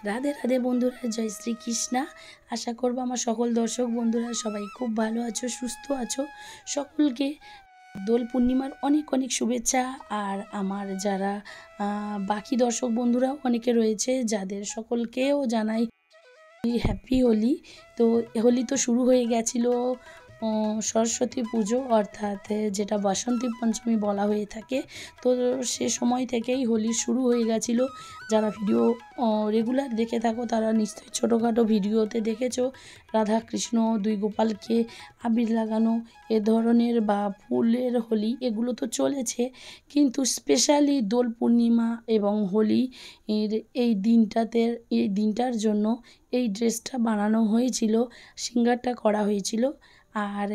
রাধে রাধে বন্ধুরা, জয় শ্রীকৃষ্ণা। আশা করব আমার সকল দর্শক বন্ধুরা সবাই খুব ভালো আছো, সুস্থ আছো। সকলকে দোল পূর্ণিমার অনেক অনেক শুভেচ্ছা। আর আমার যারা বাকি দর্শক বন্ধুরাও অনেকে রয়েছে, যাদের সকলকেও জানাই হ্যাপি হোলি। তো হোলি তো শুরু হয়ে গেছিলো সরস্বতী পুজো, অর্থাৎ যেটা বসন্তী পঞ্চমী বলা হয়ে থাকে। তো সে সময় থেকেই হোলি শুরু হয়ে গেছিলো। যারা ভিডিও রেগুলার দেখে থাকো তারা নিশ্চয়ই ছোটোখাটো ভিডিওতে দেখেছো রাধা কৃষ্ণ দুই গোপালকে আবির লাগানো, এ ধরনের বা ফুলের হোলি এগুলো তো চলেছে, কিন্তু স্পেশালি দোল পূর্ণিমা এবং হোলি এর এই দিনটার জন্য এই ড্রেসটা বানানো হয়েছিল, সিঙ্গারটা করা হয়েছিল। আর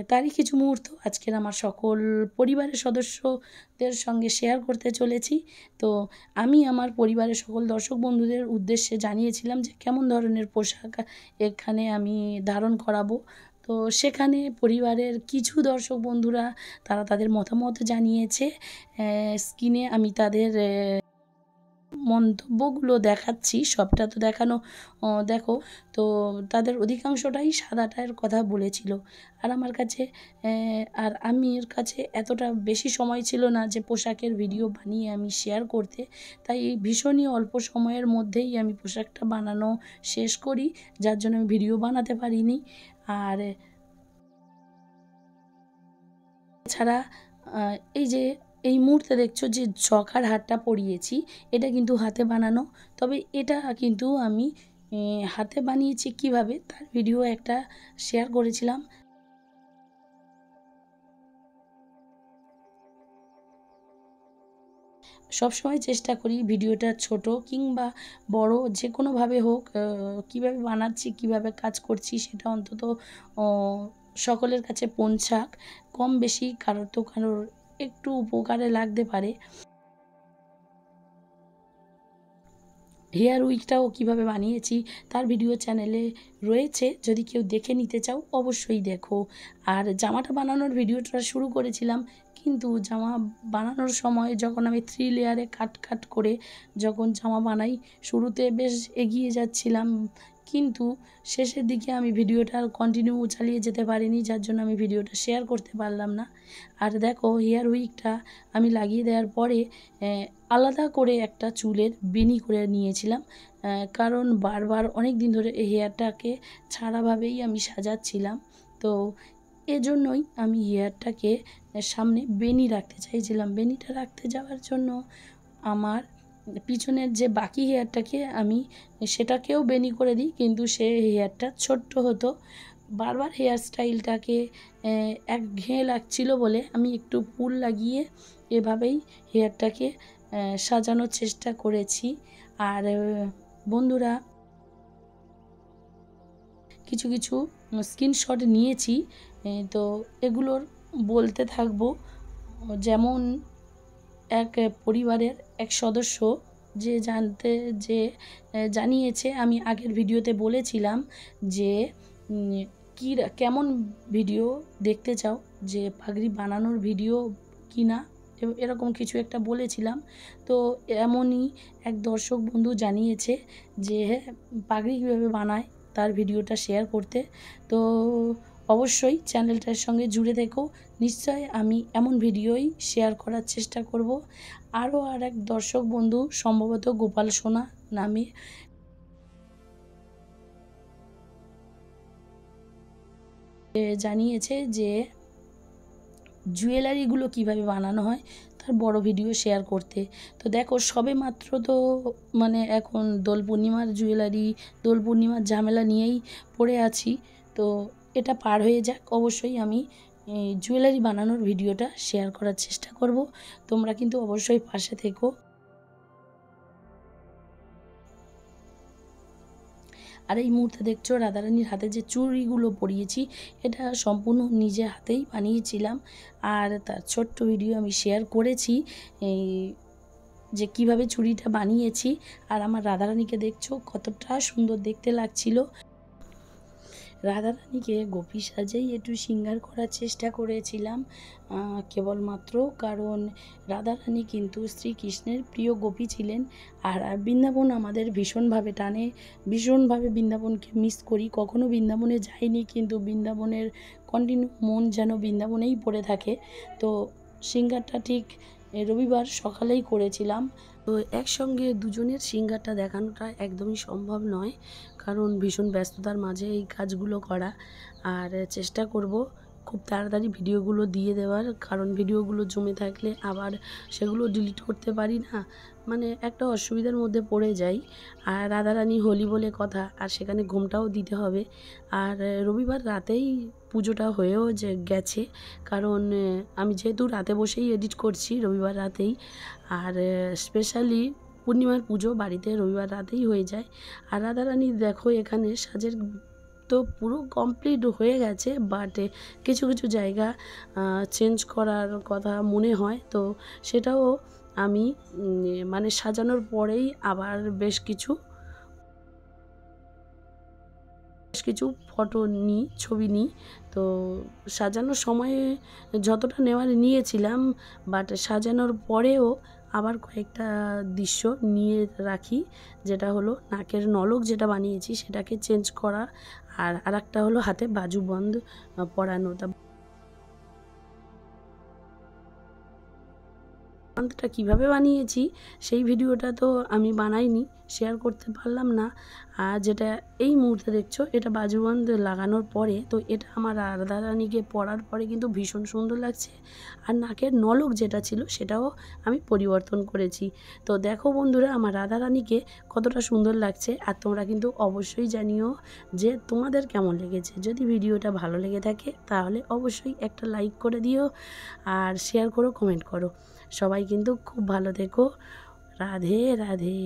তারই কিছু মুহূর্ত আজকের আমার সকল পরিবারের সদস্যদের সঙ্গে শেয়ার করতে চলেছি। তো আমি আমার পরিবারের সকল দর্শক বন্ধুদের উদ্দেশ্যে জানিয়েছিলাম যে কেমন ধরনের পোশাক এখানে আমি ধারণ করাবো। তো সেখানে পরিবারের কিছু দর্শক বন্ধুরা তারা তাদের মতামত জানিয়েছে। স্ক্রিনে আমি তাদের মন্তব্যগুলো দেখাচ্ছি, সবটা তো দেখানো দেখো। তো তাদের অধিকাংশটাই সাদাটার কথা বলেছিল। আর আমার কাছে এর কাছে এতটা বেশি সময় ছিল না যে পোশাকের ভিডিও বানিয়ে আমি শেয়ার করতে, তাই ভীষণই অল্প সময়ের মধ্যেই আমি পোশাকটা বানানো শেষ করি, যার জন্য আমি ভিডিও বানাতে পারিনি। আর এছাড়া এই যে এই মুহূর্তে দেখছো যে জকার হারটা পরিয়েছি, এটা কিন্তু হাতে বানানো। তবে এটা কিন্তু আমি হাতে বানিয়েছি কিভাবে তার ভিডিও একটা শেয়ার করেছিলাম। সবসময় চেষ্টা করি ভিডিওটা ছোট কিংবা বড় যে কোনোভাবে হোক, কীভাবে বানাচ্ছি কীভাবে কাজ করছি সেটা অন্তত সকলের কাছে পৌঁছাক। কম বেশি কারোর একটু উপকারে লাগতে পারে। হেয়ার উইকটাও কীভাবে বানিয়েছি তার ভিডিও চ্যানেলে রয়েছে, যদি কেউ দেখে নিতে চাও অবশ্যই দেখো। আর জামাটা বানানোর ভিডিওটা শুরু করেছিলাম, কিন্তু জামা বানানোর সময় যখন আমি 3 লেয়ারে কাট করে যখন জামা বানাই, শুরুতে বেশ এগিয়ে যাচ্ছিলাম, কিন্তু শেষের দিকে আমি ভিডিওটা কন্টিনিউ চালিয়ে যেতে পারিনি, যার জন্য আমি ভিডিওটা শেয়ার করতে পারলাম না। আর দেখো হেয়ার উইকটা আমি লাগিয়ে দেওয়ার পরে আলাদা করে একটা চুলের বেনি করে নিয়েছিলাম, কারণ বারবার অনেক দিন ধরে এই হেয়ারটাকে ছাড়াভাবেই আমি সাজাচ্ছিলাম। তো এজন্যই আমি হেয়ারটাকে সামনে বেনি রাখতে চাইছিলাম। বেনিটা রাখতে যাওয়ার জন্য আমার পিছনের যে বাকি হেয়ারটাকে আমি সেটাকেও বেনি করে দিই, কিন্তু সে হেয়ারটা ছোট্ট হতো। বারবার হেয়ার স্টাইলটাকে একঘেয়ে লাগছিল বলে আমি একটু ফুল লাগিয়ে এভাবেই হেয়ারটাকে সাজানোর চেষ্টা করেছি। আর বন্ধুরা, কিছু কিছু স্ক্রিনশট নিয়েছি, তো এগুলোর বলতে থাকবো। যেমন এক পরিবারের এক সদস্য যে জানিয়েছে, আমি আগের ভিডিওতে বলেছিলাম যে কেমন ভিডিও দেখতে চাও, যে পাগড়ি বানানোর ভিডিও কি না, এরকম কিছু একটা বলেছিলাম। তো এমনই এক দর্শক বন্ধু জানিয়েছে যে পাগড়ি কীভাবে বানায় তার ভিডিওটা শেয়ার করতে। তো অবশ্যই চ্যানেলটার সঙ্গে জুড়ে থেকো, নিশ্চয় আমি এমন ভিডিওই শেয়ার করার চেষ্টা করব। আরও আর এক দর্শক বন্ধু, সম্ভবত গোপাল সোনা নামে, জানিয়েছে যে জুয়েলারিগুলো কিভাবে বানানো হয় তার বড় ভিডিও শেয়ার করতে। তো দেখো সবে মাত্র তো এখন দোল পূর্ণিমার দোল পূর্ণিমার ঝামেলা নিয়েই পড়ে আছি। তো এটা পার হয়ে যাক, অবশ্যই আমি জুয়েলারি বানানোর ভিডিওটা শেয়ার করার চেষ্টা করব। তোমরা কিন্তু অবশ্যই পাশে থেকো। আর এই মুহূর্তে দেখছো রাধারানীর হাতে যে চুড়িগুলো পরিয়েছি, এটা সম্পূর্ণ নিজে হাতেই বানিয়েছিলাম। আর তার ছোট্ট ভিডিও আমি শেয়ার করেছি যে কিভাবে চুড়িটা বানিয়েছি। আর আমার রাধারানীকে দেখছো কতটা সুন্দর দেখতে লাগছিল। রাধারানীকে গোপী সাজেই একটু শৃঙ্গার করার চেষ্টা করেছিলাম কেবলমাত্র, কারণ রাধারানী কিন্তু শ্রীকৃষ্ণের প্রিয় গোপী ছিলেন। আর বৃন্দাবন আমাদের ভীষণভাবে টানে, ভীষণভাবে বৃন্দাবনকে মিস করি। কখনো বৃন্দাবনে যাইনি, কিন্তু বৃন্দাবনের কন্টিনিউ মন যেন বৃন্দাবনেই পড়ে থাকে। তো শৃঙ্গারটা ঠিক রবিবার সকালেই করেছিলাম। তো একসঙ্গে দুজনের শৃঙ্গারটা দেখানোটা একদমই সম্ভব নয়, কারণ ভীষণ ব্যস্ততার মাঝে এই কাজগুলো করা। আর চেষ্টা করব খুব তাড়াতাড়ি ভিডিওগুলো দিয়ে দেওয়ার, কারণ ভিডিওগুলো জমে থাকলে আবার সেগুলো ডিলিট করতে পারি না, মানে একটা অসুবিধার মধ্যে পড়ে যাই। আর রাধারানী হোলি বলে কথা, আর সেখানে ঘুমটাও দিতে হবে। আর রবিবার রাতেই পুজোটা হয়েও গেছে, কারণ আমি যেহেতু রাতে বসেই এডিট করছি রবিবার রাতেই। আর স্পেশালি পূর্ণিমার পুজো বাড়িতে রবিবার রাতেই হয়ে যায়। আর রাধারানী দেখো এখানে সাজের তো পুরো কমপ্লিট হয়ে গেছে, বাট কিছু কিছু জায়গা চেঞ্জ করার কথা মনে হয়, তো সেটাও আমি মানে সাজানোর পরেই আবার বেশ কিছু ফটো নিই, ছবি নিই। তো সাজানোর সময়ে যতটা নেওয়ার নিয়েছিলাম, বাট সাজানোর পরেও আবার কয়েকটা দৃশ্য নিয়ে রাখি, যেটা হলো নাকের নলক যেটা বানিয়েছি সেটাকে চেঞ্জ করা, আর আরেকটা হলো হাতে বাজুবন্ধ পরানো। বাঁধটা কীভাবে বানিয়েছি সেই ভিডিওটা তো আমি বানাইনি, শেয়ার করতে পারলাম না। আর যেটা এই মুহূর্তে দেখছো এটা বাজুবন্ধ লাগানোর পরে, তো এটা আমার রাধারানীকে পরার পরে কিন্তু ভীষণ সুন্দর লাগছে। আর নাকের নলক যেটা ছিল সেটাও আমি পরিবর্তন করেছি। তো দেখো বন্ধুরা আমার রাধারানীকে কতটা সুন্দর লাগছে। আর তোমরা কিন্তু অবশ্যই জানিও যে তোমাদের কেমন লেগেছে। যদি ভিডিওটা ভালো লেগে থাকে তাহলে অবশ্যই একটা লাইক করে দিও, আর শেয়ার করো, কমেন্ট করো। সবাই কিন্তু খুব ভালো থেকো। রাধে রাধে।